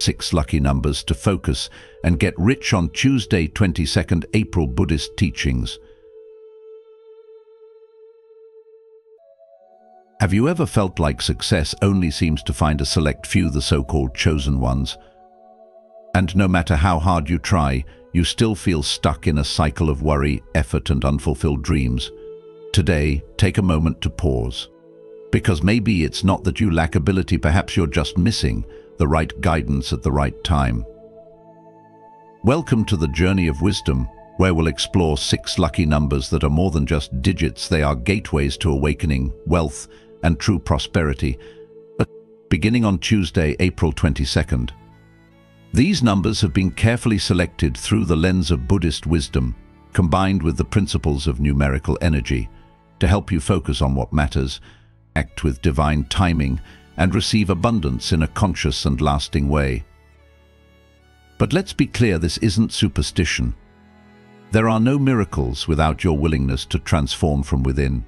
6 lucky numbers to focus and get rich on Tuesday, 22nd April Buddhist teachings. Have you ever felt like success only seems to find a select few, the so-called chosen ones? And no matter how hard you try, you still feel stuck in a cycle of worry, effort, and unfulfilled dreams. Today, take a moment to pause. Because maybe it's not that you lack ability, perhaps you're just missing the right guidance at the right time. Welcome to the journey of wisdom, where we'll explore 6 lucky numbers that are more than just digits. They are gateways to awakening, wealth, and true prosperity. Beginning on Tuesday, April 22nd. These numbers have been carefully selected through the lens of Buddhist wisdom, combined with the principles of numerical energy, to help you focus on what matters, act with divine timing, and receive abundance in a conscious and lasting way. But let's be clear, this isn't superstition. There are no miracles without your willingness to transform from within.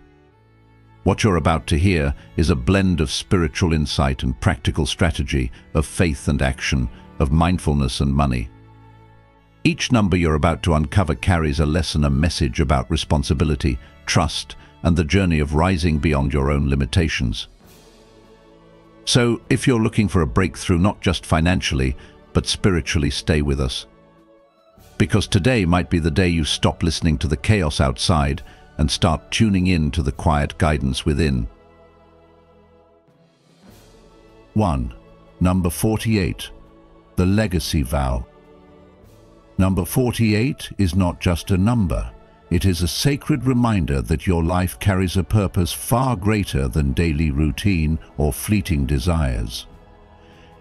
What you're about to hear is a blend of spiritual insight and practical strategy, of faith and action, of mindfulness and money. Each number you're about to uncover carries a lesson, a message about responsibility, trust, and the journey of rising beyond your own limitations. So, if you're looking for a breakthrough, not just financially, but spiritually, stay with us. Because today might be the day you stop listening to the chaos outside and start tuning in to the quiet guidance within. 1. Number 48. The Legacy Vow. Number 48 is not just a number. It is a sacred reminder that your life carries a purpose far greater than daily routine or fleeting desires.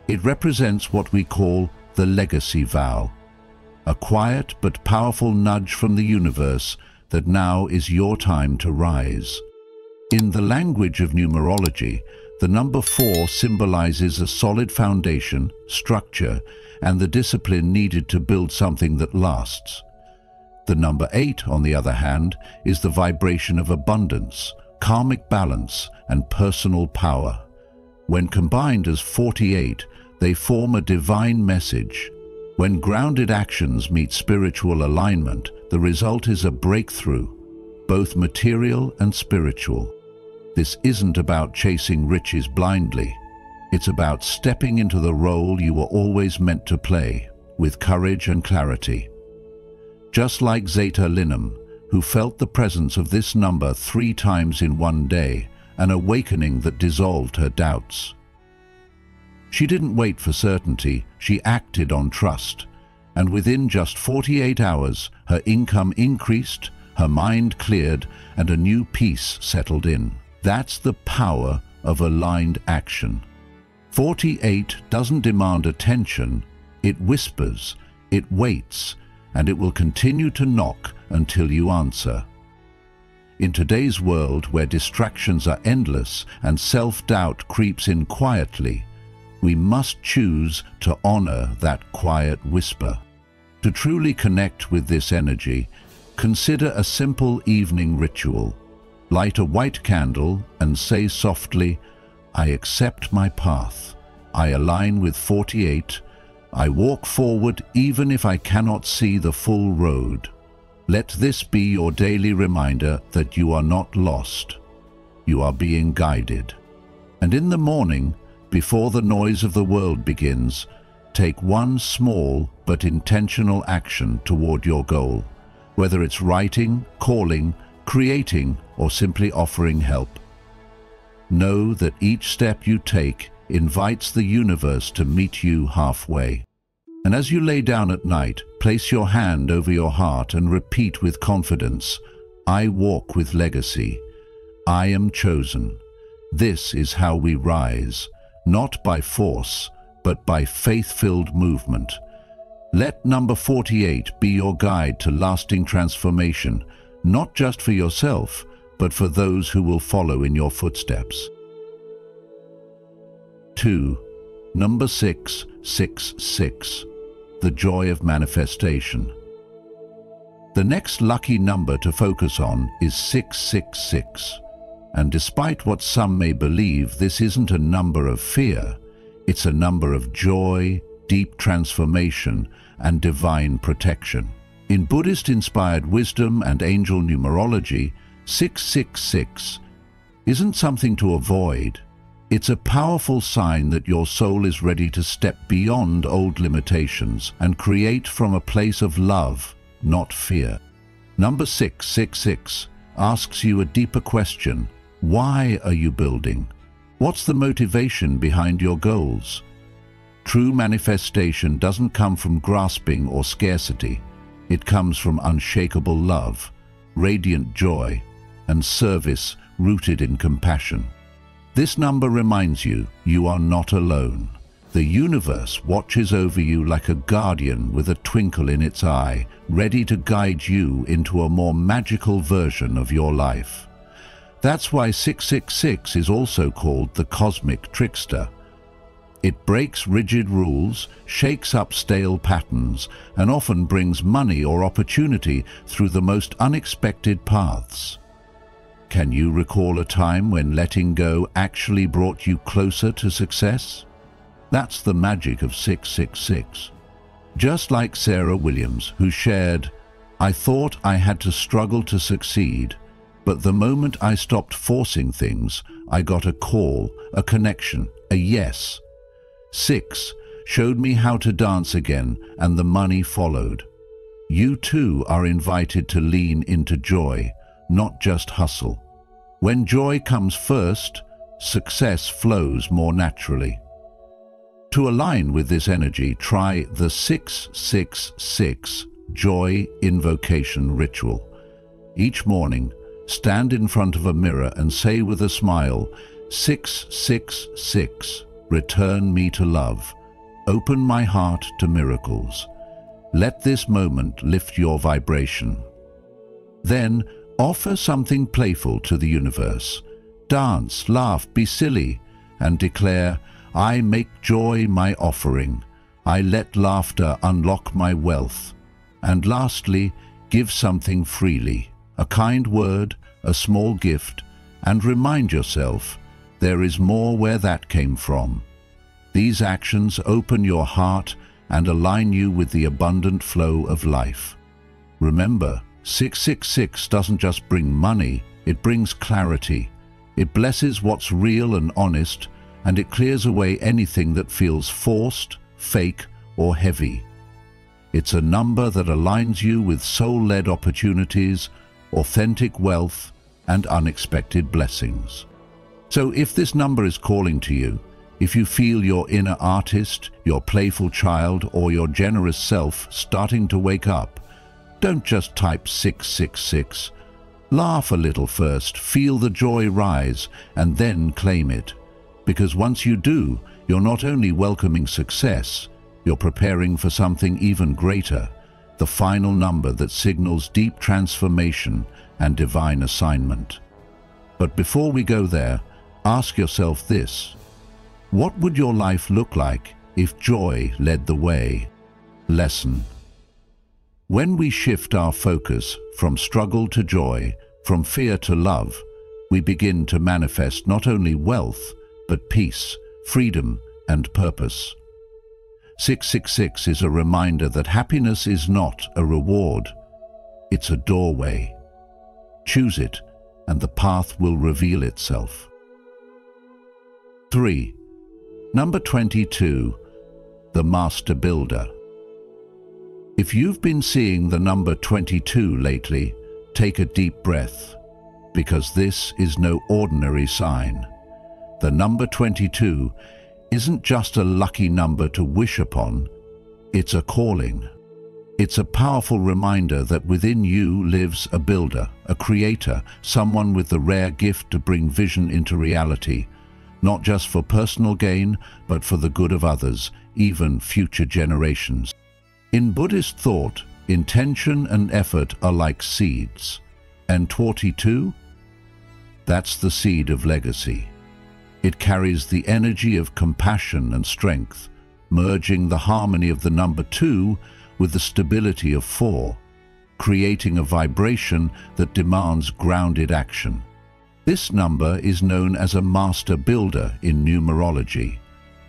It represents what we call the legacy vow, a quiet but powerful nudge from the universe that now is your time to rise. In the language of numerology, the number 4 symbolizes a solid foundation, structure, and the discipline needed to build something that lasts. The number 8, on the other hand, is the vibration of abundance, karmic balance, and personal power. When combined as 48, they form a divine message. When grounded actions meet spiritual alignment, the result is a breakthrough, both material and spiritual. This isn't about chasing riches blindly. It's about stepping into the role you were always meant to play, with courage and clarity. Just like Zeta Linham, who felt the presence of this number 3 times in one day, an awakening that dissolved her doubts. She didn't wait for certainty, she acted on trust, and within just 48 hours, her income increased, her mind cleared, and a new peace settled in. That's the power of aligned action. 48 doesn't demand attention, it whispers, it waits, and it will continue to knock until you answer. In today's world, where distractions are endless and self-doubt creeps in quietly, we must choose to honor that quiet whisper. To truly connect with this energy, consider a simple evening ritual. Light a white candle and say softly, "I accept my path. I align with 48. I walk forward even if I cannot see the full road." Let this be your daily reminder that you are not lost. You are being guided. And in the morning, before the noise of the world begins, take one small but intentional action toward your goal, whether it's writing, calling, creating, or simply offering help. Know that each step you take invites the universe to meet you halfway. And as you lay down at night, place your hand over your heart and repeat with confidence, "I walk with legacy. I am chosen." This is how we rise, not by force, but by faith-filled movement. Let number 48 be your guide to lasting transformation, not just for yourself, but for those who will follow in your footsteps. 2. Number 666. The joy of manifestation. The next lucky number to focus on is 666. And despite what some may believe, this isn't a number of fear. It's a number of joy, deep transformation and divine protection. In Buddhist-inspired wisdom and angel numerology, 666 isn't something to avoid. It's a powerful sign that your soul is ready to step beyond old limitations and create from a place of love, not fear. Number 666 asks you a deeper question. Why are you building? What's the motivation behind your goals? True manifestation doesn't come from grasping or scarcity. It comes from unshakable love, radiant joy, and service rooted in compassion. This number reminds you, you are not alone. The universe watches over you like a guardian with a twinkle in its eye, ready to guide you into a more magical version of your life. That's why 666 is also called the cosmic trickster. It breaks rigid rules, shakes up stale patterns, and often brings money or opportunity through the most unexpected paths. Can you recall a time when letting go actually brought you closer to success? That's the magic of 666. Just like Sarah Williams, who shared, "I thought I had to struggle to succeed, but the moment I stopped forcing things, I got a call, a connection, a yes. 6 showed me how to dance again, and the money followed." You too are invited to lean into joy, not just hustle. When joy comes first, success flows more naturally. To align with this energy, try the 666 Joy Invocation Ritual. Each morning, stand in front of a mirror and say with a smile, 666, return me to love. Open my heart to miracles. Let this moment lift your vibration. Then, offer something playful to the universe. Dance, laugh, be silly, and declare, "I make joy my offering. I let laughter unlock my wealth." And lastly, give something freely. A kind word, a small gift, and remind yourself, there is more where that came from. These actions open your heart and align you with the abundant flow of life. Remember, 666 doesn't just bring money, it brings clarity. It blesses what's real and honest, and it clears away anything that feels forced, fake, or heavy. It's a number that aligns you with soul-led opportunities, authentic wealth, and unexpected blessings. So if this number is calling to you, if you feel your inner artist, your playful child, or your generous self starting to wake up, don't just type 666. Laugh a little first, feel the joy rise, and then claim it. Because once you do, you're not only welcoming success, you're preparing for something even greater, the final number that signals deep transformation and divine assignment. But before we go there, ask yourself this: what would your life look like if joy led the way? Lesson: when we shift our focus from struggle to joy, from fear to love, we begin to manifest not only wealth, but peace, freedom, and purpose. 666 is a reminder that happiness is not a reward, it's a doorway. Choose it, and the path will reveal itself. 3. Number 22, the Master Builder. If you've been seeing the number 22 lately, take a deep breath, because this is no ordinary sign. The number 22 isn't just a lucky number to wish upon, it's a calling. It's a powerful reminder that within you lives a builder, a creator, someone with the rare gift to bring vision into reality, not just for personal gain, but for the good of others, even future generations. In Buddhist thought, intention and effort are like seeds. And 22? That's the seed of legacy. It carries the energy of compassion and strength, merging the harmony of the number 2 with the stability of 4, creating a vibration that demands grounded action. This number is known as a master builder in numerology,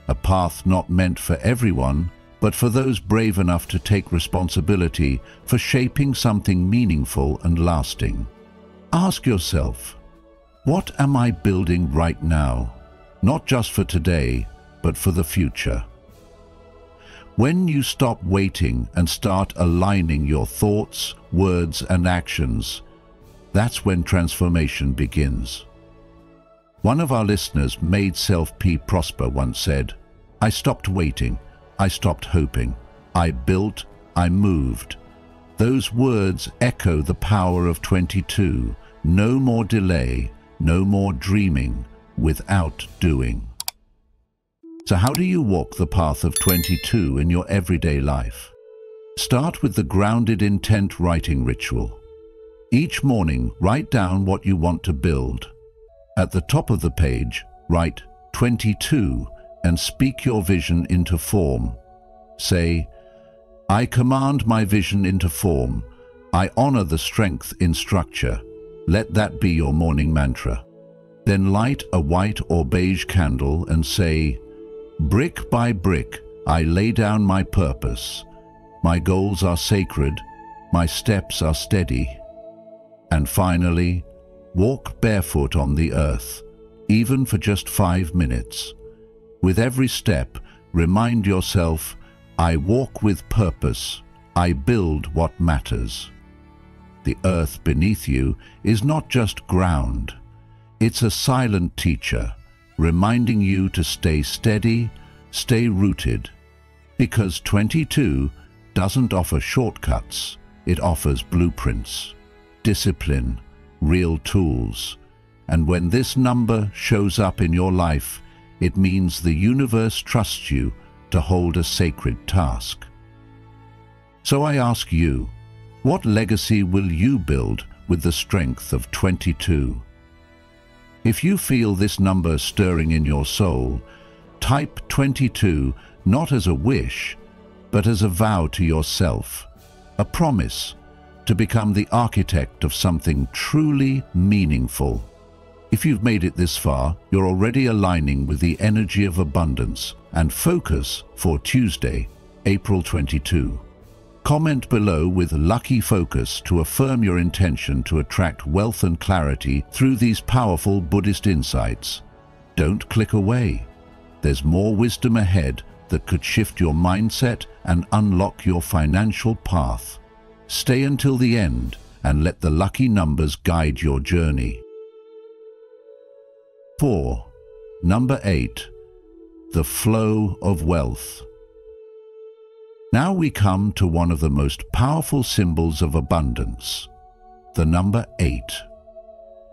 a path not meant for everyone, but for those brave enough to take responsibility for shaping something meaningful and lasting. Ask yourself, what am I building right now? Not just for today, but for the future. When you stop waiting and start aligning your thoughts, words, and actions, that's when transformation begins. One of our listeners, Made Self P Prosper, once said, "I stopped waiting, I stopped hoping, I built, I moved." Those words echo the power of 22. No more delay, no more dreaming without doing. So how do you walk the path of 22 in your everyday life? Start with the grounded intent writing ritual. Each morning, write down what you want to build. At the top of the page, write 22 and speak your vision into form. Say, "I command my vision into form. I honor the strength in structure." Let that be your morning mantra. Then light a white or beige candle and say, "Brick by brick, I lay down my purpose. My goals are sacred, my steps are steady." And finally, walk barefoot on the earth, even for just 5 minutes. With every step, remind yourself, "I walk with purpose, I build what matters." The earth beneath you is not just ground. It's a silent teacher, reminding you to stay steady, stay rooted. Because 22 doesn't offer shortcuts, it offers blueprints, discipline, real tools. And when this number shows up in your life, it means the universe trusts you to hold a sacred task. So I ask you, what legacy will you build with the strength of 22? If you feel this number stirring in your soul, type 22 not as a wish, but as a vow to yourself, a promise to become the architect of something truly meaningful. If you've made it this far, you're already aligning with the energy of abundance and focus for Tuesday, April 22. Comment below with Lucky Focus to affirm your intention to attract wealth and clarity through these powerful Buddhist insights. Don't click away. There's more wisdom ahead that could shift your mindset and unlock your financial path. Stay until the end and let the lucky numbers guide your journey. 4. Number 8. The flow of wealth. Now we come to one of the most powerful symbols of abundance, the number 8.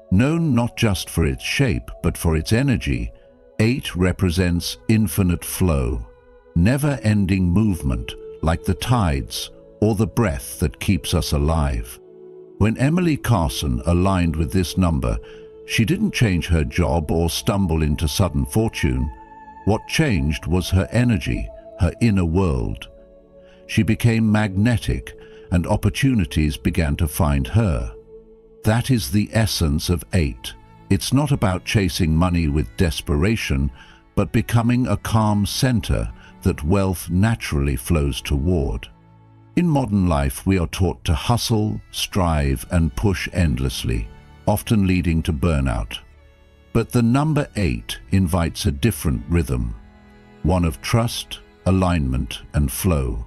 Known not just for its shape, but for its energy, 8 represents infinite flow, never-ending movement like the tides or the breath that keeps us alive. When Emily Carson aligned with this number, she didn't change her job or stumble into sudden fortune. What changed was her energy, her inner world. She became magnetic, and opportunities began to find her. That is the essence of 8. It's not about chasing money with desperation, but becoming a calm center that wealth naturally flows toward. In modern life, we are taught to hustle, strive, and push endlessly, often leading to burnout. But the number 8 invites a different rhythm, one of trust, alignment, and flow.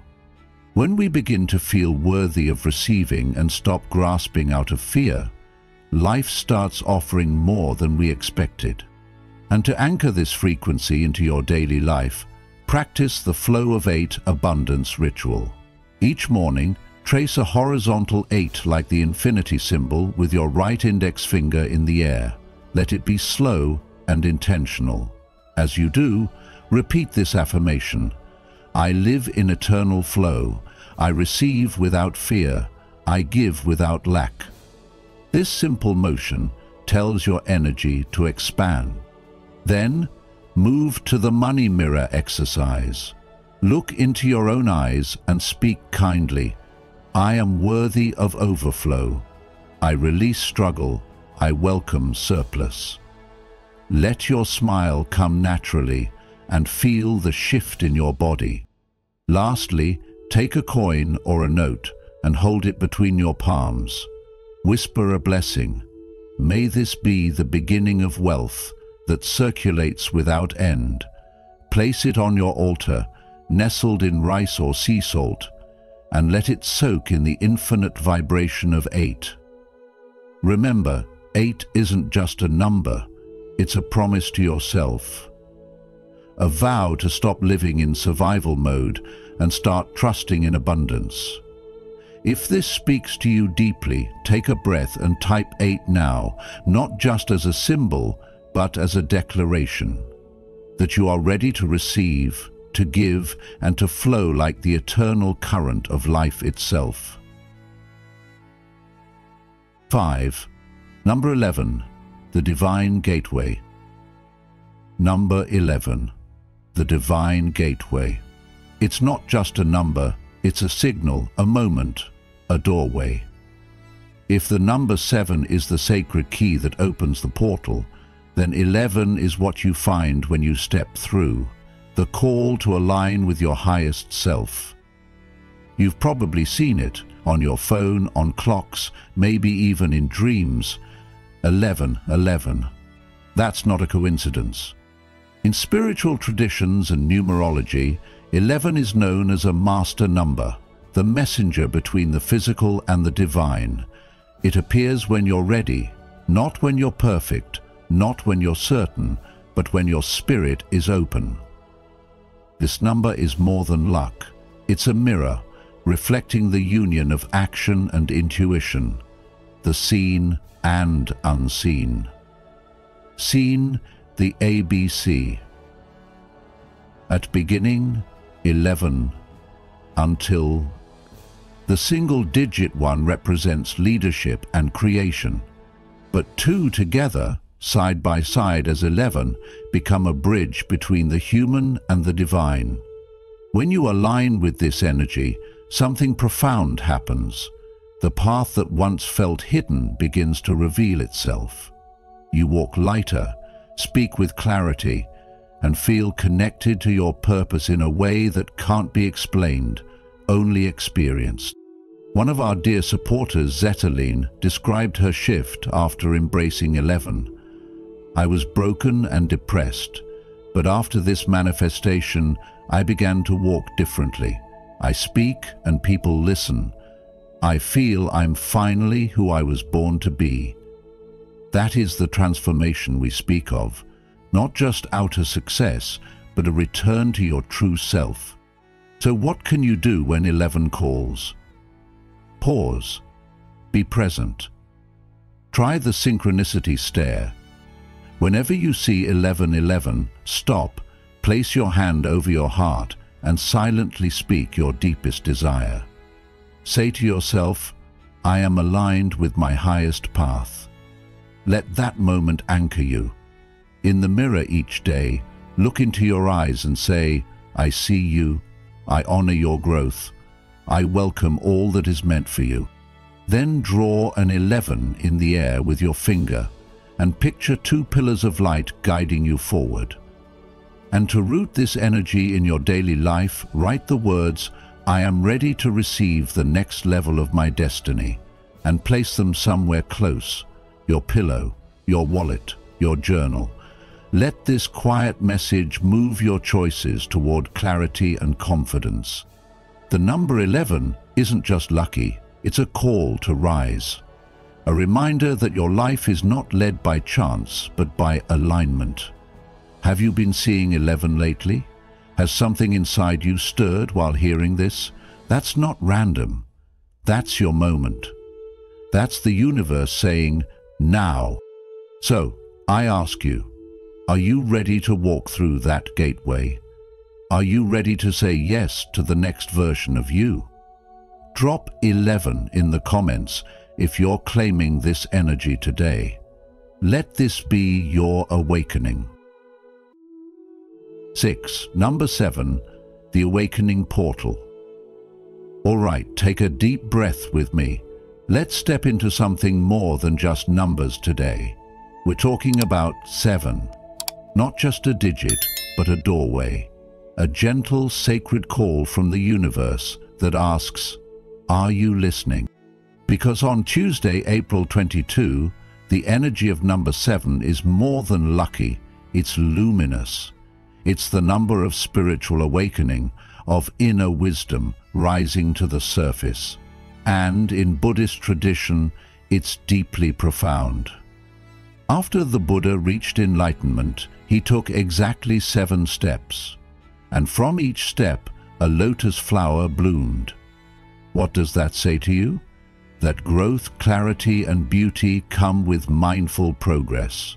When we begin to feel worthy of receiving and stop grasping out of fear, life starts offering more than we expected. And to anchor this frequency into your daily life, practice the Flow of 8 abundance ritual. Each morning, trace a horizontal 8 like the infinity symbol with your right index finger in the air. Let it be slow and intentional. As you do, repeat this affirmation. I live in eternal flow. I receive without fear. I give without lack. This simple motion tells your energy to expand. Then, move to the money mirror exercise. Look into your own eyes and speak kindly. I am worthy of overflow. I release struggle. I welcome surplus. Let your smile come naturally and feel the shift in your body. Lastly, take a coin or a note and hold it between your palms. Whisper a blessing. May this be the beginning of wealth that circulates without end. Place it on your altar, nestled in rice or sea salt, and let it soak in the infinite vibration of 8. Remember, 8 isn't just a number, it's a promise to yourself. A vow to stop living in survival mode and start trusting in abundance. If this speaks to you deeply, take a breath and type 8 now, not just as a symbol, but as a declaration that you are ready to receive, to give, and to flow like the eternal current of life itself. 5. Number 11. The Divine Gateway. Number 11. The Divine Gateway. It's not just a number, it's a signal, a moment, a doorway. If the number 7 is the sacred key that opens the portal, then 11 is what you find when you step through, the call to align with your highest self. You've probably seen it on your phone, on clocks, maybe even in dreams. 11, 11. That's not a coincidence. In spiritual traditions and numerology, 11 is known as a master number, the messenger between the physical and the divine. It appears when you're ready, not when you're perfect, not when you're certain, but when your spirit is open. This number is more than luck. It's a mirror, reflecting the union of action and intuition, the seen and unseen. Seen, the ABC. At beginning, 11, until. The single-digit one represents leadership and creation, but 2 together, side by side as 11, become a bridge between the human and the divine. When you align with this energy, something profound happens. The path that once felt hidden begins to reveal itself. You walk lighter, speak with clarity, and feel connected to your purpose in a way that can't be explained, only experienced. One of our dear supporters, Zetaline, described her shift after embracing 11. I was broken and depressed, but after this manifestation, I began to walk differently. I speak and people listen. I feel I'm finally who I was born to be. That is the transformation we speak of, not just outer success, but a return to your true self. So what can you do when 11 calls? Pause. Be present. Try the synchronicity stare. Whenever you see 1111, stop, place your hand over your heart, and silently speak your deepest desire. Say to yourself, I am aligned with my highest path. Let that moment anchor you. In the mirror each day, look into your eyes and say, I see you, I honor your growth, I welcome all that is meant for you. Then draw an 11 in the air with your finger and picture 2 pillars of light guiding you forward. And to root this energy in your daily life, write the words, I am ready to receive the next level of my destiny, and place them somewhere close, your pillow, your wallet, your journal. Let this quiet message move your choices toward clarity and confidence. The number 11 isn't just lucky, it's a call to rise. A reminder that your life is not led by chance, but by alignment. Have you been seeing 11 lately? Has something inside you stirred while hearing this? That's not random. That's your moment. That's the universe saying, now. So, I ask you, are you ready to walk through that gateway? Are you ready to say yes to the next version of you? Drop 11 in the comments if you're claiming this energy today. Let this be your awakening. 6. Number 7. The Awakening Portal. All right, take a deep breath with me. Let's step into something more than just numbers today. We're talking about 7. Not just a digit, but a doorway. a gentle, sacred call from the universe that asks, are you listening? Because on Tuesday, April 22, the energy of number 7 is more than lucky, it's luminous. It's the number of spiritual awakening, of inner wisdom rising to the surface. And in Buddhist tradition, it's deeply profound. After the Buddha reached enlightenment, he took exactly 7 steps. And from each step, a lotus flower bloomed. What does that say to you? That growth, clarity, and beauty come with mindful progress,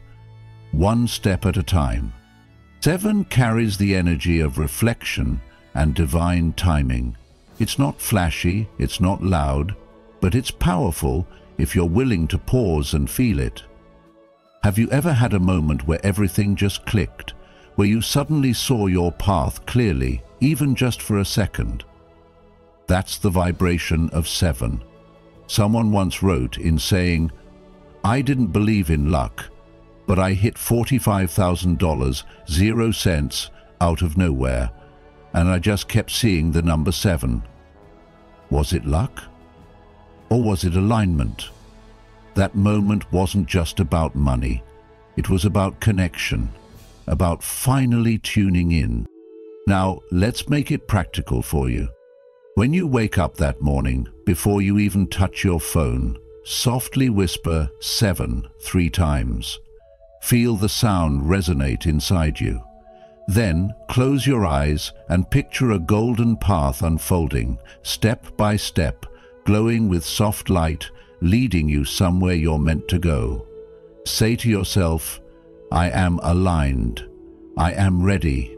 one step at a time. 7 carries the energy of reflection and divine timing. It's not flashy, it's not loud, but it's powerful if you're willing to pause and feel it. Have you ever had a moment where everything just clicked, where you suddenly saw your path clearly, even just for a second? That's the vibration of 7. Someone once wrote in saying, I didn't believe in luck, but I hit $45,000, 0 cents, out of nowhere, and I just kept seeing the number 7. Was it luck? Or was it alignment? That moment wasn't just about money. It was about connection, about finally tuning in. Now, let's make it practical for you. When you wake up that morning, before you even touch your phone, softly whisper 7 3 times. Feel the sound resonate inside you. Then close your eyes and picture a golden path unfolding, step by step, glowing with soft light, leading you somewhere you're meant to go. Say to yourself, I am aligned. I am ready.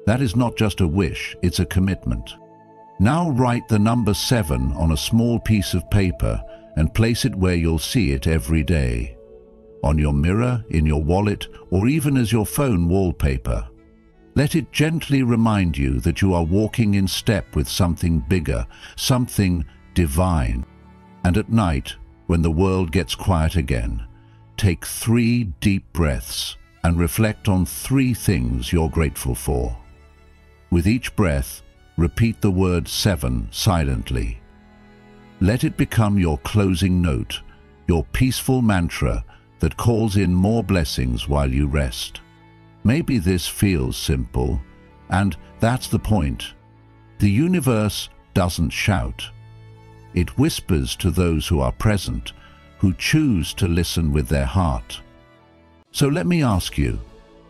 That is not just a wish, it's a commitment. Now write the number 7 on a small piece of paper and place it where you'll see it every day. On your mirror, in your wallet, or even as your phone wallpaper. Let it gently remind you that you are walking in step with something bigger, something divine. And at night, when the world gets quiet again, take 3 deep breaths and reflect on 3 things you're grateful for. With each breath, repeat the word 7 silently. Let it become your closing note, your peaceful mantra that calls in more blessings while you rest. Maybe this feels simple, and that's the point. The universe doesn't shout. It whispers to those who are present, who choose to listen with their heart. So let me ask you,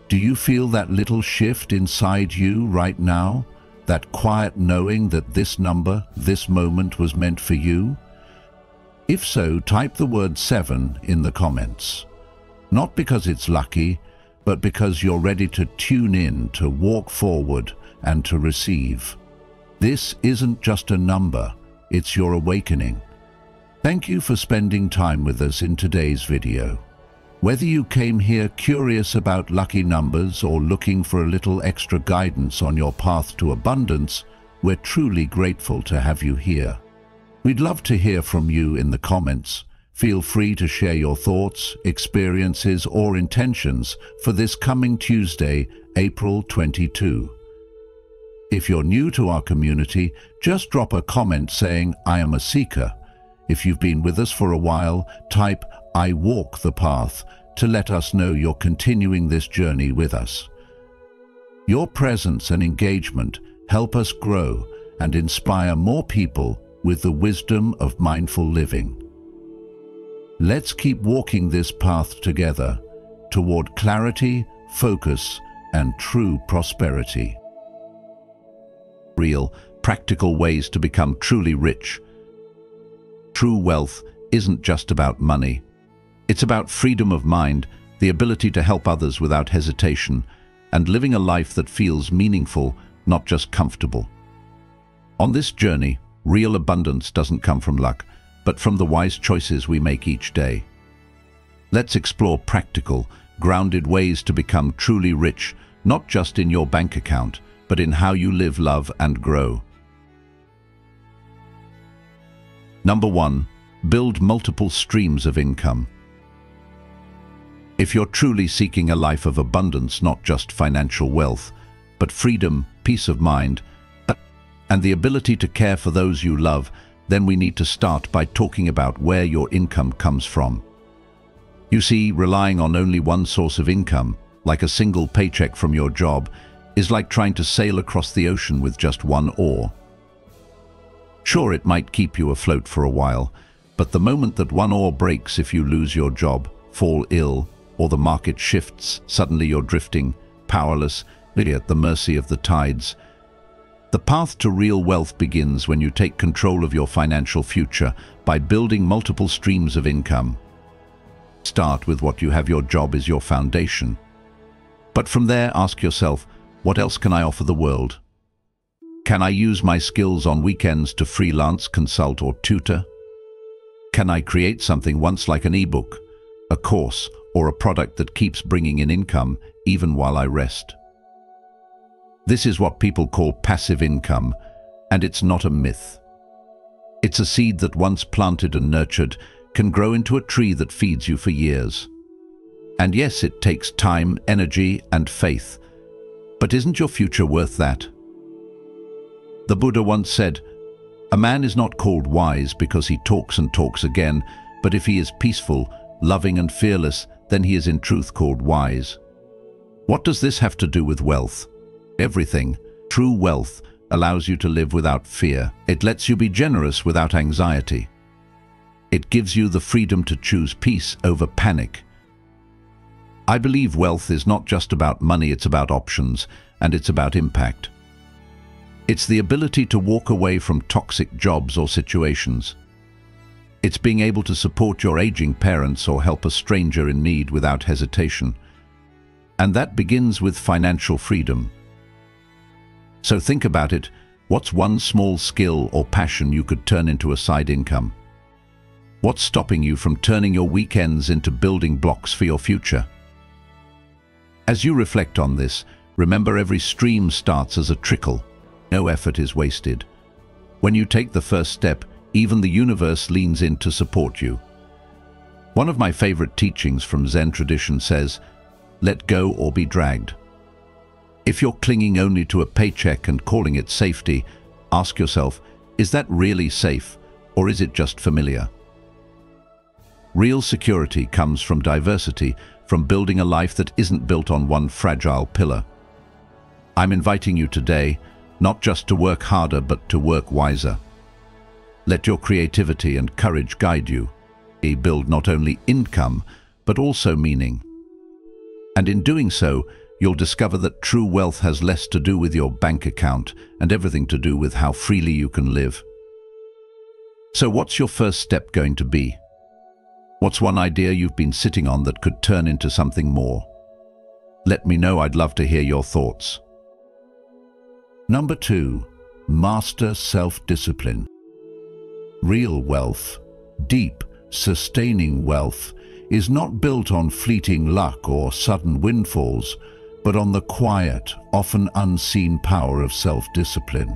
do you feel that little shift inside you right now? That quiet knowing that this number, this moment was meant for you? If so, type the word 7 in the comments. Not because it's lucky, but because you're ready to tune in, to walk forward, and to receive. This isn't just a number, it's your awakening. Thank you for spending time with us in today's video. Whether you came here curious about lucky numbers or looking for a little extra guidance on your path to abundance, we're truly grateful to have you here. We'd love to hear from you in the comments. Feel free to share your thoughts, experiences, or intentions for this coming Tuesday, April 22. If you're new to our community, just drop a comment saying, I am a seeker. If you've been with us for a while, type, I walk the path, to let us know you're continuing this journey with us. Your presence and engagement help us grow and inspire more people with the wisdom of mindful living. Let's keep walking this path together toward clarity, focus, and true prosperity. Real, practical ways to become truly rich. True wealth isn't just about money. It's about freedom of mind, the ability to help others without hesitation, and living a life that feels meaningful, not just comfortable. On this journey, real abundance doesn't come from luck, but from the wise choices we make each day. Let's explore practical, grounded ways to become truly rich, not just in your bank account, but in how you live, love, and grow. Number 1, build multiple streams of income. If you're truly seeking a life of abundance, not just financial wealth, but freedom, peace of mind, and the ability to care for those you love, then we need to start by talking about where your income comes from. You see, relying on only one source of income, like a single paycheck from your job, is like trying to sail across the ocean with just one oar. Sure, it might keep you afloat for a while, but the moment that one oar breaks, if you lose your job, fall ill, or the market shifts, suddenly you're drifting, powerless, at the mercy of the tides. The path to real wealth begins when you take control of your financial future by building multiple streams of income. Start with what you have. Your job is your foundation. But from there, ask yourself, what else can I offer the world? Can I use my skills on weekends to freelance, consult, or tutor? Can I create something once like an ebook, a course, or a product that keeps bringing in income even while I rest? This is what people call passive income, and it's not a myth. It's a seed that once planted and nurtured can grow into a tree that feeds you for years. And yes, it takes time, energy, and faith. But isn't your future worth that? The Buddha once said, "A man is not called wise because he talks and talks again, but if he is peaceful, loving and fearless, then he is in truth called wise." What does this have to do with wealth? Everything. True wealth allows you to live without fear. It lets you be generous without anxiety. It gives you the freedom to choose peace over panic. I believe wealth is not just about money, it's about options, and it's about impact. It's the ability to walk away from toxic jobs or situations. It's being able to support your aging parents or help a stranger in need without hesitation. And that begins with financial freedom. So think about it. What's one small skill or passion you could turn into a side income? What's stopping you from turning your weekends into building blocks for your future? As you reflect on this, remember every stream starts as a trickle. No effort is wasted. When you take the first step, even the universe leans in to support you. One of my favorite teachings from Zen tradition says, "Let go or be dragged." If you're clinging only to a paycheck and calling it safety, ask yourself, is that really safe, or is it just familiar? Real security comes from diversity, from building a life that isn't built on one fragile pillar. I'm inviting you today, not just to work harder, but to work wiser. Let your creativity and courage guide you. Build not only income, but also meaning. And in doing so, you'll discover that true wealth has less to do with your bank account and everything to do with how freely you can live. So what's your first step going to be? What's one idea you've been sitting on that could turn into something more? Let me know. I'd love to hear your thoughts. Number 2, master self-discipline. Real wealth, deep, sustaining wealth, is not built on fleeting luck or sudden windfalls, but on the quiet, often unseen power of self-discipline.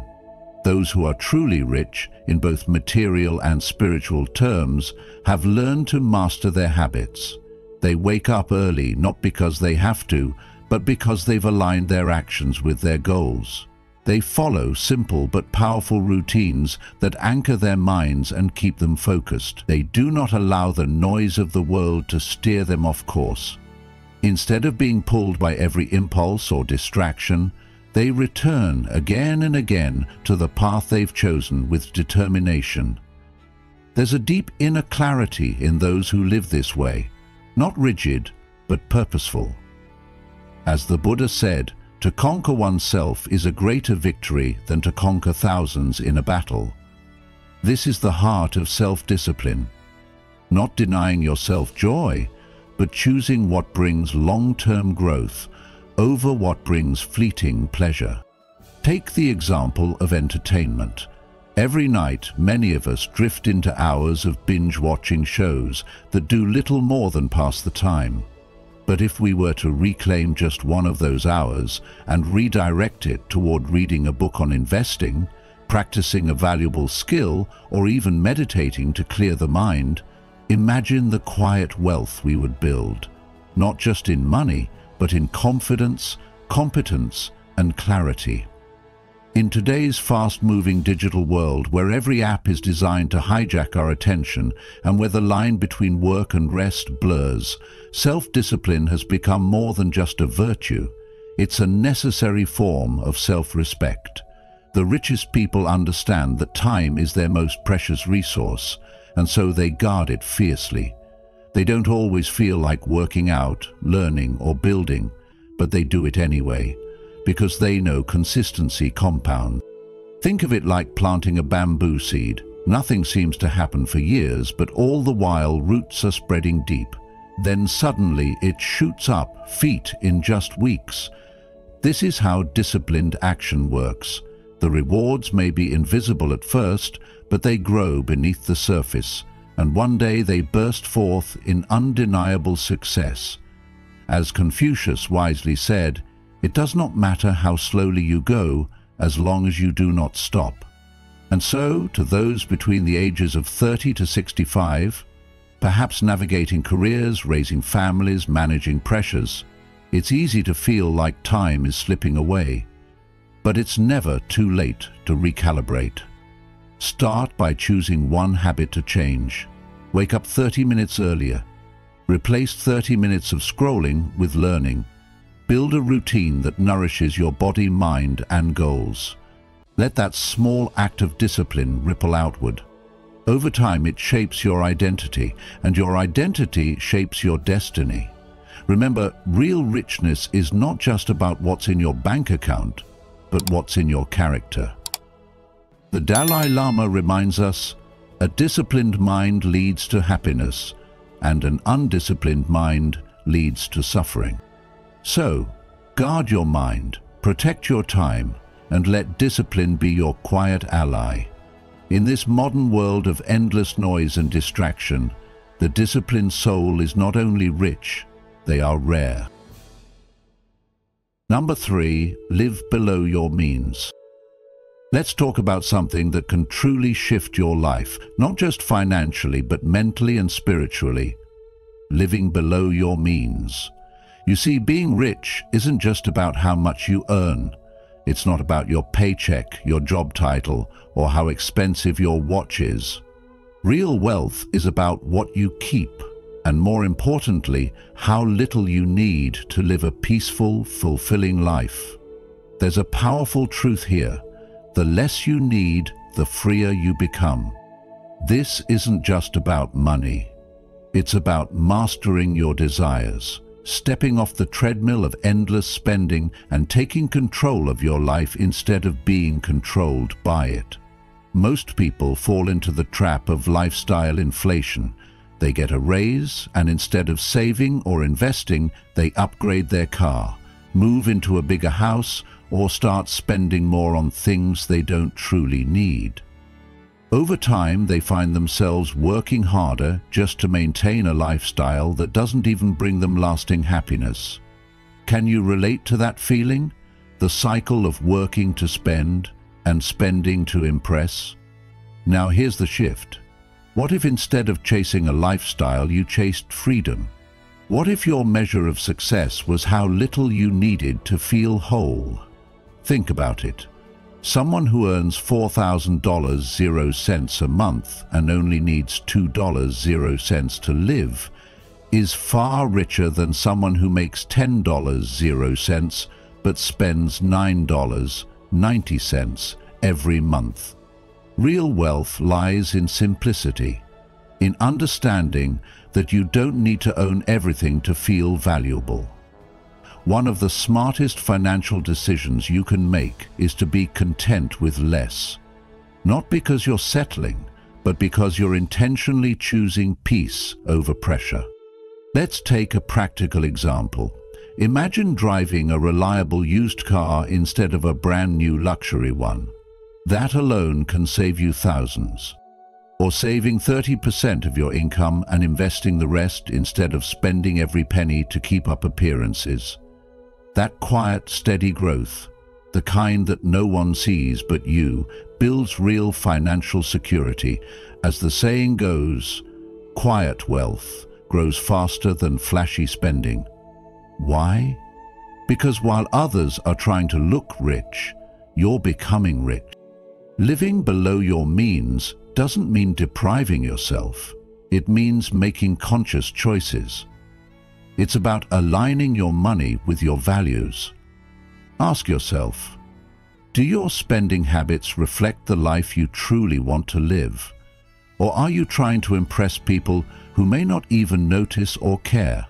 Those who are truly rich, in both material and spiritual terms, have learned to master their habits. They wake up early not because they have to, but because they've aligned their actions with their goals. They follow simple but powerful routines that anchor their minds and keep them focused. They do not allow the noise of the world to steer them off course. Instead of being pulled by every impulse or distraction, they return again and again to the path they've chosen with determination. There's a deep inner clarity in those who live this way, not rigid, but purposeful. As the Buddha said, to conquer oneself is a greater victory than to conquer thousands in a battle. This is the heart of self-discipline, not denying yourself joy, but choosing what brings long-term growth over what brings fleeting pleasure. Take the example of entertainment. Every night, many of us drift into hours of binge-watching shows that do little more than pass the time. But if we were to reclaim just one of those hours and redirect it toward reading a book on investing, practicing a valuable skill, or even meditating to clear the mind, imagine the quiet wealth we would build, not just in money, but in confidence, competence, and clarity. In today's fast-moving digital world, where every app is designed to hijack our attention and where the line between work and rest blurs, self-discipline has become more than just a virtue. It's a necessary form of self-respect. The richest people understand that time is their most precious resource, and so they guard it fiercely. They don't always feel like working out, learning, or building, but they do it anyway, because they know consistency compounds. Think of it like planting a bamboo seed. Nothing seems to happen for years, but all the while roots are spreading deep. Then suddenly it shoots up feet in just weeks. This is how disciplined action works. The rewards may be invisible at first, but they grow beneath the surface, and one day they burst forth in undeniable success. As Confucius wisely said, "It does not matter how slowly you go, as long as you do not stop." And so, to those between the ages of 30 to 65, perhaps navigating careers, raising families, managing pressures, it's easy to feel like time is slipping away. But it's never too late to recalibrate. Start by choosing one habit to change. Wake up 30 minutes earlier. Replace 30 minutes of scrolling with learning. Build a routine that nourishes your body, mind, and goals. Let that small act of discipline ripple outward. Over time, it shapes your identity, and your identity shapes your destiny. Remember, real richness is not just about what's in your bank account, but what's in your character. The Dalai Lama reminds us, a disciplined mind leads to happiness, and an undisciplined mind leads to suffering. So, guard your mind, protect your time, and let discipline be your quiet ally. In this modern world of endless noise and distraction, the disciplined soul is not only rich, they are rare. Number 3, live below your means. Let's talk about something that can truly shift your life, not just financially, but mentally and spiritually. Living below your means. You see, being rich isn't just about how much you earn. It's not about your paycheck, your job title, or how expensive your watch is. Real wealth is about what you keep, and more importantly, how little you need to live a peaceful, fulfilling life. There's a powerful truth here. The less you need, the freer you become. This isn't just about money. It's about mastering your desires, stepping off the treadmill of endless spending and taking control of your life instead of being controlled by it. Most people fall into the trap of lifestyle inflation. They get a raise, and instead of saving or investing, they upgrade their car, move into a bigger house, or start spending more on things they don't truly need. Over time, they find themselves working harder just to maintain a lifestyle that doesn't even bring them lasting happiness. Can you relate to that feeling? The cycle of working to spend and spending to impress? Now here's the shift. What if instead of chasing a lifestyle, you chased freedom? What if your measure of success was how little you needed to feel whole? Think about it. Someone who earns $4,000 a month and only needs $2 to live is far richer than someone who makes $10 but spends $9.90 every month. Real wealth lies in simplicity, in understanding that you don't need to own everything to feel valuable. One of the smartest financial decisions you can make is to be content with less. Not because you're settling, but because you're intentionally choosing peace over pressure. Let's take a practical example. Imagine driving a reliable used car instead of a brand new luxury one. That alone can save you thousands. Or saving 30% of your income and investing the rest instead of spending every penny to keep up appearances. That quiet, steady growth, the kind that no one sees but you, builds real financial security. As the saying goes, quiet wealth grows faster than flashy spending. Why? Because while others are trying to look rich, you're becoming rich. Living below your means doesn't mean depriving yourself. It means making conscious choices. It's about aligning your money with your values. Ask yourself, do your spending habits reflect the life you truly want to live? Or are you trying to impress people who may not even notice or care?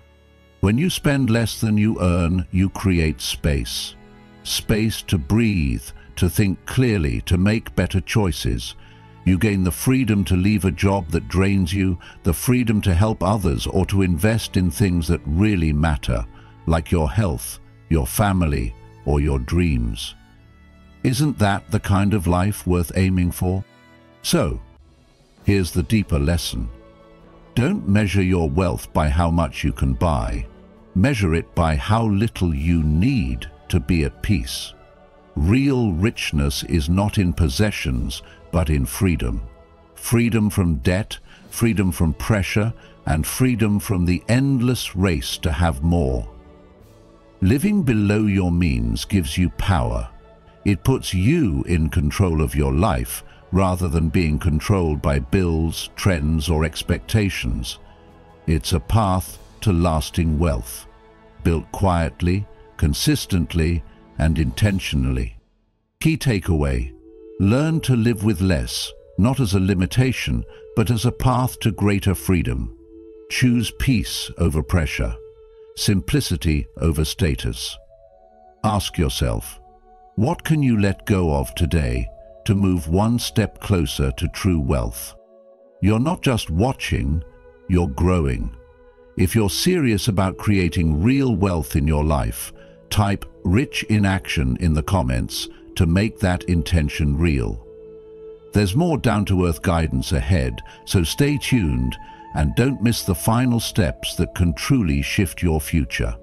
When you spend less than you earn, you create space. Space to breathe, to think clearly, to make better choices. You gain the freedom to leave a job that drains you, the freedom to help others or to invest in things that really matter, like your health, your family, or your dreams. Isn't that the kind of life worth aiming for? So, here's the deeper lesson. Don't measure your wealth by how much you can buy. Measure it by how little you need to be at peace. Real richness is not in possessions, but in freedom. Freedom from debt, freedom from pressure, and freedom from the endless race to have more. Living below your means gives you power. It puts you in control of your life rather than being controlled by bills, trends, or expectations. It's a path to lasting wealth, built quietly, consistently, and intentionally. Key takeaway: learn to live with less, not as a limitation, but as a path to greater freedom. Choose peace over pressure, simplicity over status. Ask yourself, what can you let go of today to move one step closer to true wealth? You're not just watching, you're growing. If you're serious about creating real wealth in your life, type "rich in action" in the comments to make that intention real. There's more down-to-earth guidance ahead, so stay tuned and don't miss the final steps that can truly shift your future.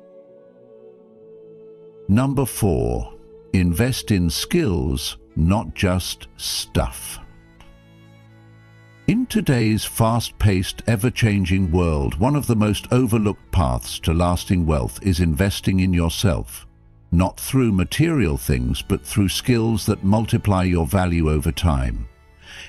Number 4. Invest in skills, not just stuff. In today's fast-paced, ever-changing world, one of the most overlooked paths to lasting wealth is investing in yourself. Not through material things, but through skills that multiply your value over time.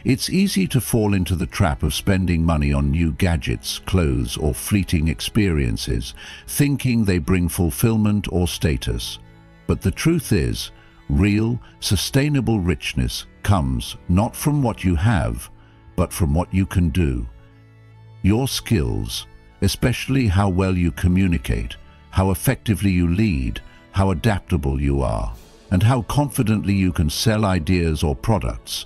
It's easy to fall into the trap of spending money on new gadgets, clothes, or fleeting experiences, thinking they bring fulfillment or status. But the truth is, real, sustainable richness comes not from what you have, but from what you can do. Your skills, especially how well you communicate, how effectively you lead, how adaptable you are, and how confidently you can sell ideas or products,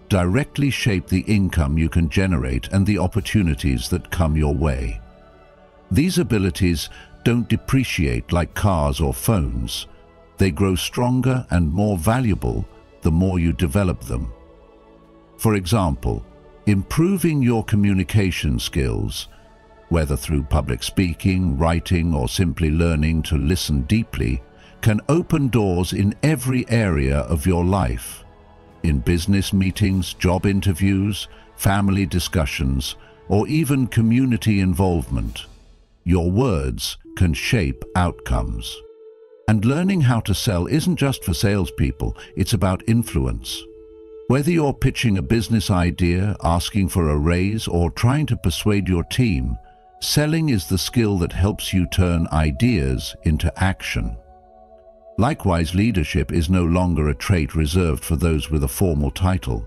directly shape the income you can generate and the opportunities that come your way. These abilities don't depreciate like cars or phones. They grow stronger and more valuable the more you develop them. For example, improving your communication skills, whether through public speaking, writing, or simply learning to listen deeply, can open doors in every area of your life. In business meetings, job interviews, family discussions, or even community involvement. Your words can shape outcomes. And learning how to sell isn't just for salespeople, it's about influence. Whether you're pitching a business idea, asking for a raise, or trying to persuade your team, selling is the skill that helps you turn ideas into action. Likewise, leadership is no longer a trait reserved for those with a formal title.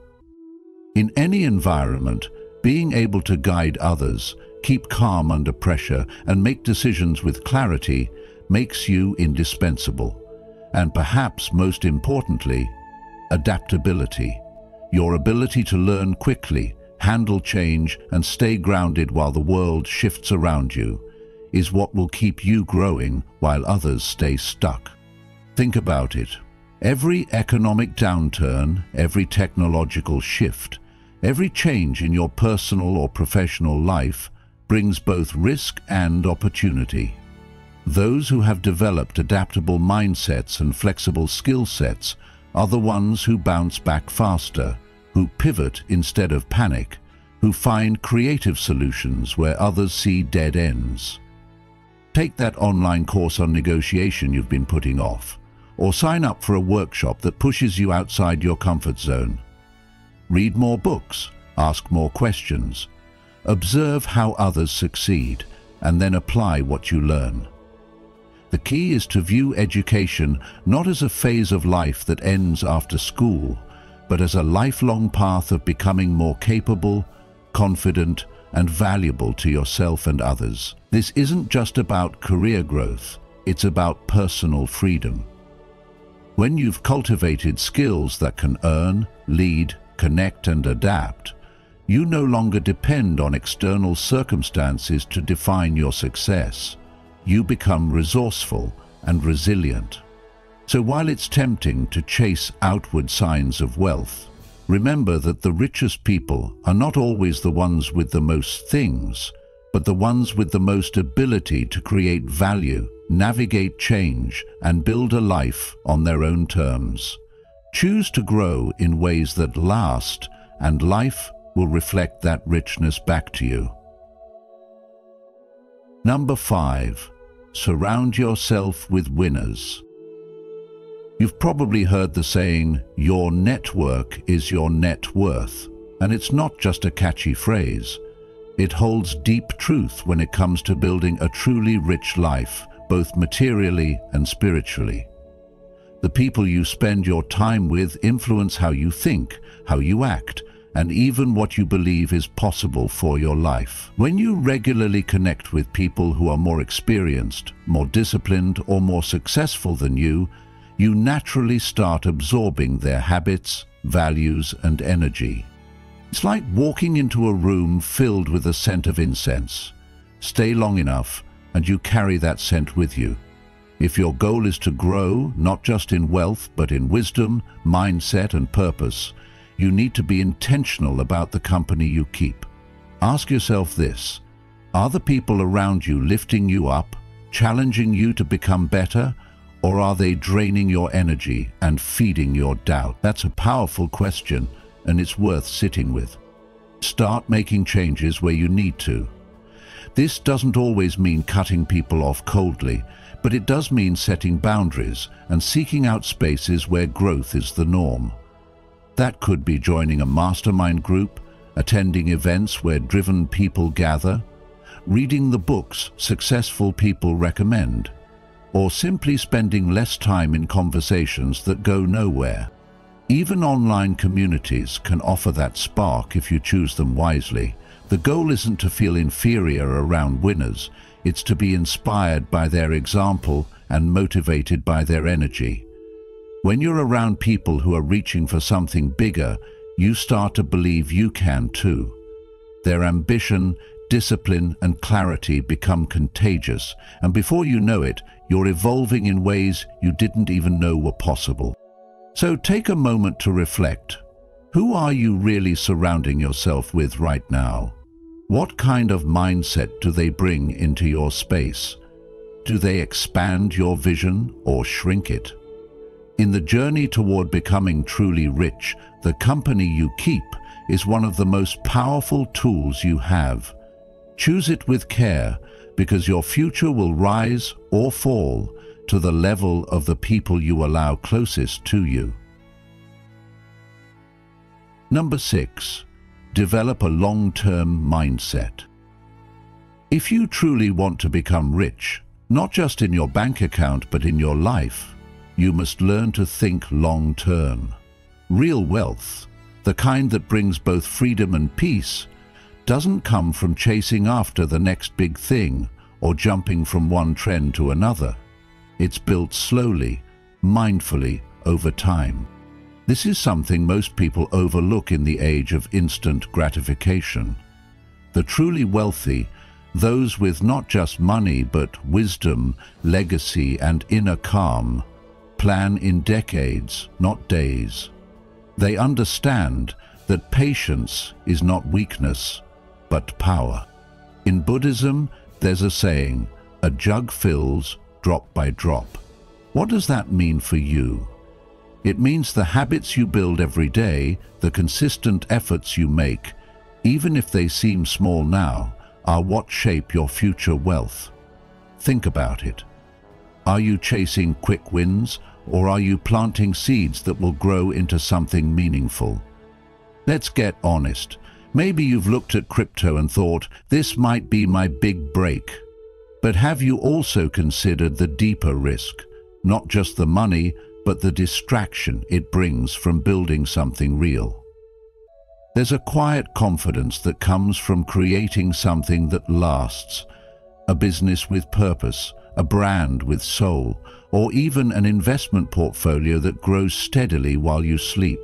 In any environment, being able to guide others, keep calm under pressure, and make decisions with clarity makes you indispensable. And perhaps most importantly, adaptability. Your ability to learn quickly, handle change, and stay grounded while the world shifts around you is what will keep you growing while others stay stuck. Think about it. Every economic downturn, every technological shift, every change in your personal or professional life brings both risk and opportunity. Those who have developed adaptable mindsets and flexible skill sets are the ones who bounce back faster, who pivot instead of panic, who find creative solutions where others see dead ends. Take that online course on negotiation you've been putting off, or sign up for a workshop that pushes you outside your comfort zone. Read more books, ask more questions, observe how others succeed, and then apply what you learn. The key is to view education not as a phase of life that ends after school, but as a lifelong path of becoming more capable, confident, and valuable to yourself and others. This isn't just about career growth, it's about personal freedom. When you've cultivated skills that can earn, lead, connect, and adapt, you no longer depend on external circumstances to define your success. You become resourceful and resilient. So while it's tempting to chase outward signs of wealth, remember that the richest people are not always the ones with the most things, but the ones with the most ability to create value, navigate change, and build a life on their own terms. Choose to grow in ways that last, and life will reflect that richness back to you. Number 5. Surround yourself with winners. You've probably heard the saying, "Your network is your net worth," and it's not just a catchy phrase. It holds deep truth when it comes to building a truly rich life, both materially and spiritually. The people you spend your time with influence how you think, how you act, and even what you believe is possible for your life. When you regularly connect with people who are more experienced, more disciplined, or more successful than you naturally start absorbing their habits, values, and energy. It's like walking into a room filled with a scent of incense. Stay long enough, and you carry that scent with you. If your goal is to grow, not just in wealth, but in wisdom, mindset, and purpose, you need to be intentional about the company you keep. Ask yourself this: are the people around you lifting you up, challenging you to become better, or are they draining your energy and feeding your doubt? That's a powerful question, and it's worth sitting with. Start making changes where you need to. This doesn't always mean cutting people off coldly, but it does mean setting boundaries and seeking out spaces where growth is the norm. That could be joining a mastermind group, attending events where driven people gather, reading the books successful people recommend, or simply spending less time in conversations that go nowhere. Even online communities can offer that spark if you choose them wisely. The goal isn't to feel inferior around winners, it's to be inspired by their example and motivated by their energy. When you're around people who are reaching for something bigger, you start to believe you can too. Their ambition, discipline, and clarity become contagious, and before you know it, you're evolving in ways you didn't even know were possible. So take a moment to reflect. Who are you really surrounding yourself with right now? What kind of mindset do they bring into your space? Do they expand your vision or shrink it? In the journey toward becoming truly rich, the company you keep is one of the most powerful tools you have. Choose it with care, because your future will rise or fall to the level of the people you allow closest to you. Number 6. Develop a long-term mindset. If you truly want to become rich, not just in your bank account but in your life, you must learn to think long-term. Real wealth, the kind that brings both freedom and peace, doesn't come from chasing after the next big thing or jumping from one trend to another. It's built slowly, mindfully, over time. This is something most people overlook in the age of instant gratification. The truly wealthy, those with not just money but wisdom, legacy, and inner calm, plan in decades, not days. They understand that patience is not weakness, but power. In Buddhism, there's a saying, "A jug fills drop by drop." What does that mean for you? It means the habits you build every day, the consistent efforts you make, even if they seem small now, are what shape your future wealth. Think about it. Are you chasing quick wins, or are you planting seeds that will grow into something meaningful? Let's get honest. Maybe you've looked at crypto and thought, this might be my big break. But have you also considered the deeper risk? Not just the money, but the distraction it brings from building something real. There's a quiet confidence that comes from creating something that lasts, a business with purpose, a brand with soul, or even an investment portfolio that grows steadily while you sleep.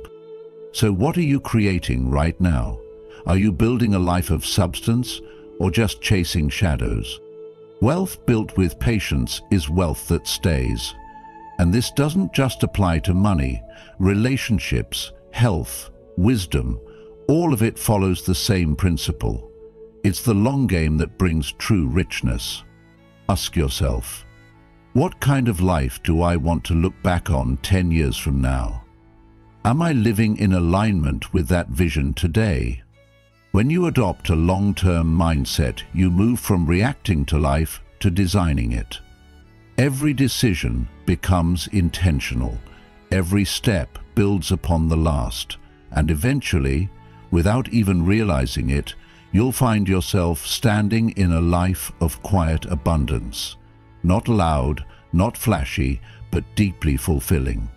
So what are you creating right now? Are you building a life of substance or just chasing shadows? Wealth built with patience is wealth that stays. And this doesn't just apply to money. Relationships, health, wisdom, all of it follows the same principle. It's the long game that brings true richness. Ask yourself, what kind of life do I want to look back on 10 years from now? Am I living in alignment with that vision today? When you adopt a long-term mindset, you move from reacting to life to designing it. Every decision becomes intentional. Every step builds upon the last. And eventually, without even realizing it, you'll find yourself standing in a life of quiet abundance. Not loud, not flashy, but deeply fulfilling.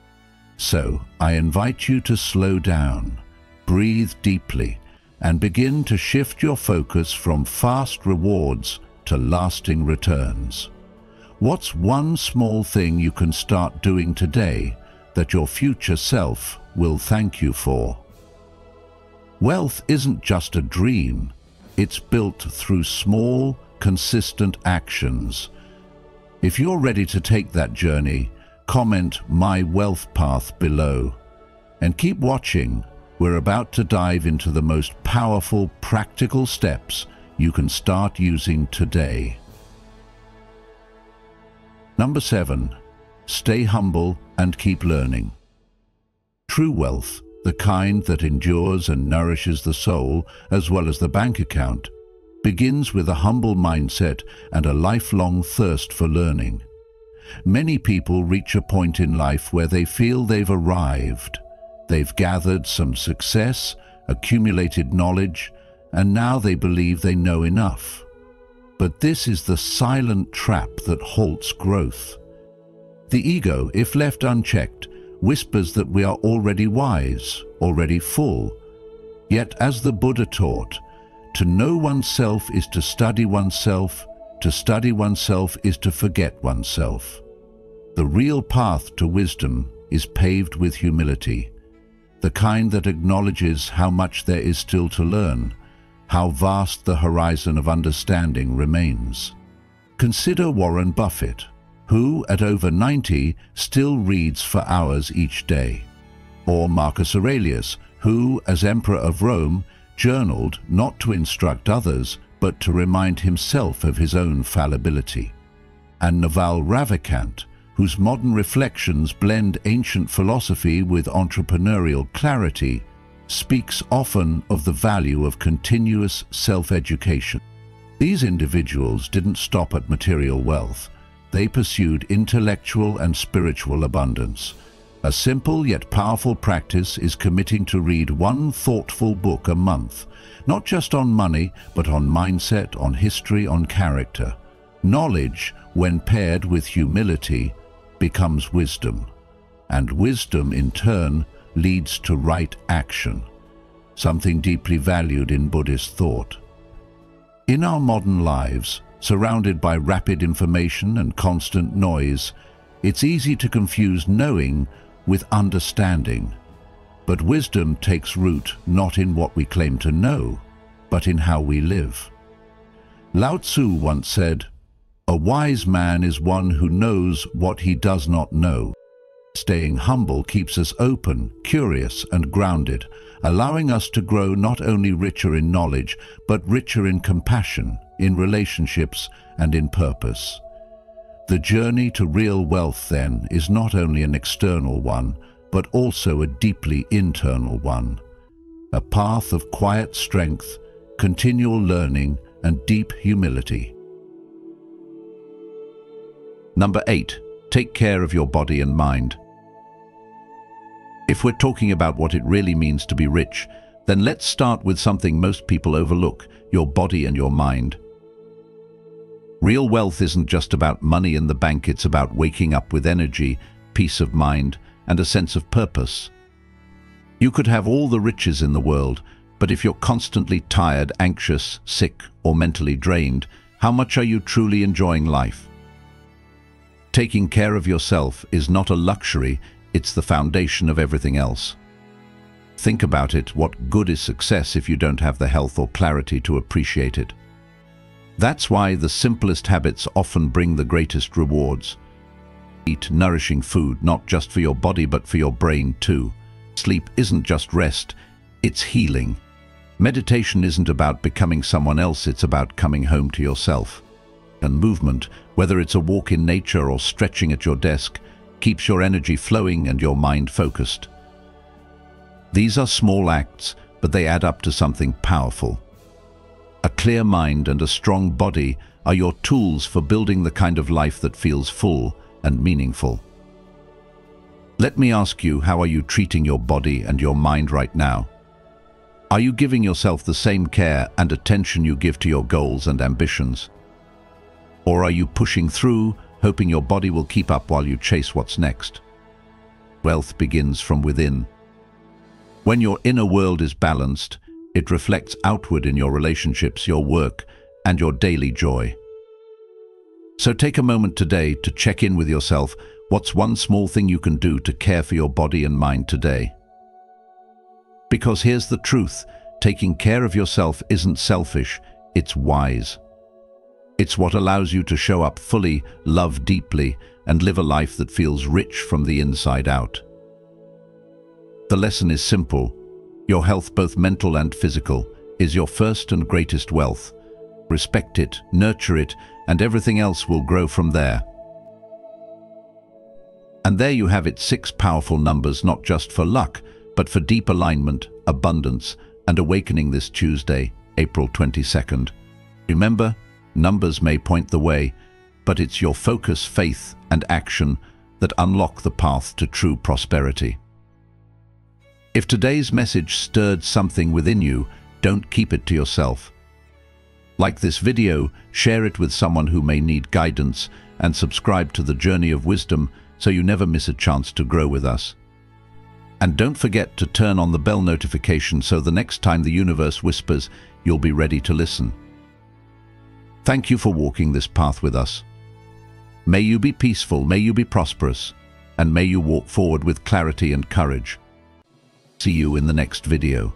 So, I invite you to slow down, breathe deeply, and begin to shift your focus from fast rewards to lasting returns. What's one small thing you can start doing today that your future self will thank you for? Wealth isn't just a dream. It's built through small, consistent actions. If you're ready to take that journey, comment "My Wealth Path" below. And keep watching. We're about to dive into the most powerful, practical steps you can start using today. Number 7. Stay humble and keep learning. True wealth, the kind that endures and nourishes the soul as well as the bank account, begins with a humble mindset and a lifelong thirst for learning. Many people reach a point in life where they feel they've arrived. They've gathered some success, accumulated knowledge, and now they believe they know enough. But this is the silent trap that halts growth. The ego, if left unchecked, whispers that we are already wise, already full. Yet, as the Buddha taught, to know oneself is to study oneself is to forget oneself. The real path to wisdom is paved with humility, the kind that acknowledges how much there is still to learn, how vast the horizon of understanding remains. Consider Warren Buffett, who, at over 90, still reads for hours each day. Or Marcus Aurelius, who, as Emperor of Rome, journaled not to instruct others, but to remind himself of his own fallibility. And Naval Ravikant, whose modern reflections blend ancient philosophy with entrepreneurial clarity, speaks often of the value of continuous self-education. These individuals didn't stop at material wealth. They pursued intellectual and spiritual abundance. A simple yet powerful practice is committing to read one thoughtful book a month, not just on money, but on mindset, on history, on character. Knowledge, when paired with humility, becomes wisdom, and wisdom in turn leads to right action, something deeply valued in Buddhist thought. In our modern lives, surrounded by rapid information and constant noise, it's easy to confuse knowing with understanding. But wisdom takes root not in what we claim to know, but in how we live. Lao Tzu once said, "A wise man is one who knows what he does not know." Staying humble keeps us open, curious, and grounded, allowing us to grow not only richer in knowledge, but richer in compassion, in relationships, and in purpose. The journey to real wealth, then, is not only an external one, but also a deeply internal one. A path of quiet strength, continual learning, and deep humility. Number 8. Take care of your body and mind. If we're talking about what it really means to be rich, then let's start with something most people overlook: your body and your mind. Real wealth isn't just about money in the bank, it's about waking up with energy, peace of mind, and a sense of purpose. You could have all the riches in the world, but if you're constantly tired, anxious, sick, or mentally drained, how much are you truly enjoying life? Taking care of yourself is not a luxury, it's the foundation of everything else. Think about it: what good is success if you don't have the health or clarity to appreciate it? That's why the simplest habits often bring the greatest rewards. Eat nourishing food, not just for your body but for your brain too. Sleep isn't just rest, it's healing. Meditation isn't about becoming someone else, it's about coming home to yourself. And movement, whether it's a walk in nature or stretching at your desk, keeps your energy flowing and your mind focused. These are small acts, but they add up to something powerful. A clear mind and a strong body are your tools for building the kind of life that feels full and meaningful. Let me ask you, how are you treating your body and your mind right now? Are you giving yourself the same care and attention you give to your goals and ambitions? Or are you pushing through, hoping your body will keep up while you chase what's next? Wealth begins from within. When your inner world is balanced, it reflects outward in your relationships, your work, and your daily joy. So take a moment today to check in with yourself. What's one small thing you can do to care for your body and mind today? Because here's the truth: taking care of yourself isn't selfish, it's wise. It's what allows you to show up fully, love deeply, and live a life that feels rich from the inside out. The lesson is simple: your health, both mental and physical, is your first and greatest wealth. Respect it, nurture it, and everything else will grow from there. And there you have it, 6 powerful numbers, not just for luck, but for deep alignment, abundance, and awakening this Tuesday, April 22nd. Remember, numbers may point the way, but it's your focus, faith, and action that unlock the path to true prosperity. If today's message stirred something within you, don't keep it to yourself. Like this video, share it with someone who may need guidance, and subscribe to the Journey of Wisdom so you never miss a chance to grow with us. And don't forget to turn on the bell notification so the next time the universe whispers, you'll be ready to listen. Thank you for walking this path with us. May you be peaceful, may you be prosperous, and may you walk forward with clarity and courage. See you in the next video.